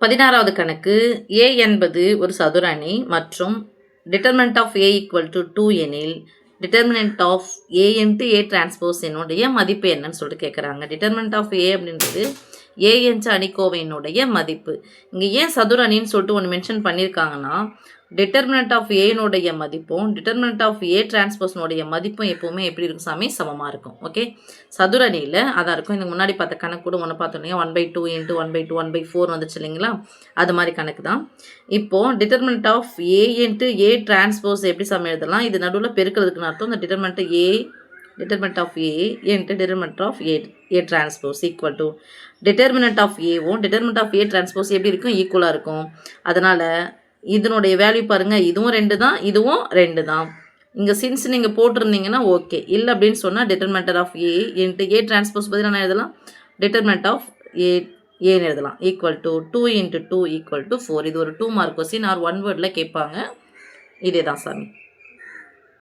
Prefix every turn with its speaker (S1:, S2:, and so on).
S1: 16வது கணக்கு. A என்பது ஒரு சதுர அணி மற்றும் determinant of A equal to 2 எனில் determinant of A into A transpose என்னுடைய மதிப்பு என்னன்னு சொல்லிட்டு கேட்குறாங்க. டிட்டர்மினன்ட் ஆஃப் A அப்படின்றது A என்ற அணிக்கோவையினுடைய மதிப்பு. இங்கே ஏன் சதுர அணின்னு சொல்லிட்டு ஒன்று மென்ஷன் பண்ணியிருக்காங்கன்னா, டிட்டர்மினன்ட் ஆஃப் ஏனுடைய மதிப்பும் டிட்டர்மினன்ட் ஆஃப் A டிரான்ஸ்போஸ்னுடைய மதிப்பும் எப்போவுமே எப்படி இருக்கும் சாமி? சமமாக இருக்கும். ஓகே, சதுர அணியில் அதான் இருக்கும். இதுக்கு முன்னாடி பார்த்த கணக்கு கூட ஒன்று பார்த்தோம் இல்லையா, 1/2 இன்ட்டு 1/2 1/4 வந்துச்சு இல்லைங்களா, அது மாதிரி கணக்கு தான். இப்போது determinant of A into A transpose எப்படி சாமி எழுதலாம்? இது நடுவில் பெருக்கிறதுக்குன்னு அர்த்தம். இந்த determinant of A into determinant of A transpose equal to determinant of ஏவும் டிட்டர்மினன்ட் ஆஃப் A டிரான்ஸ்போஸ் எப்படி இருக்கும்? ஈக்குவலாக இருக்கும். அதனால் இதனுடைய வேல்யூ பாருங்கள், இதுவும் 2 தான், இதுவும் 2 தான். இங்கே சின்ஸ் நீங்கள் போட்டிருந்தீங்கன்னா ஓகே, இல்லை அப்படின்னு சொன்னால் determinant of A into A transpose பதில் என்ன எழுதலாம்? டிட்டர்மினன்ட் ஆஃப் ஏன்னு எழுதலாம். Equal to 2 into 2 equal to 4. இது ஒரு 2 மார்க் கொஸ்டின் ஆர் 1 வேர்டில் கேட்பாங்க. இதே தான் சாமி.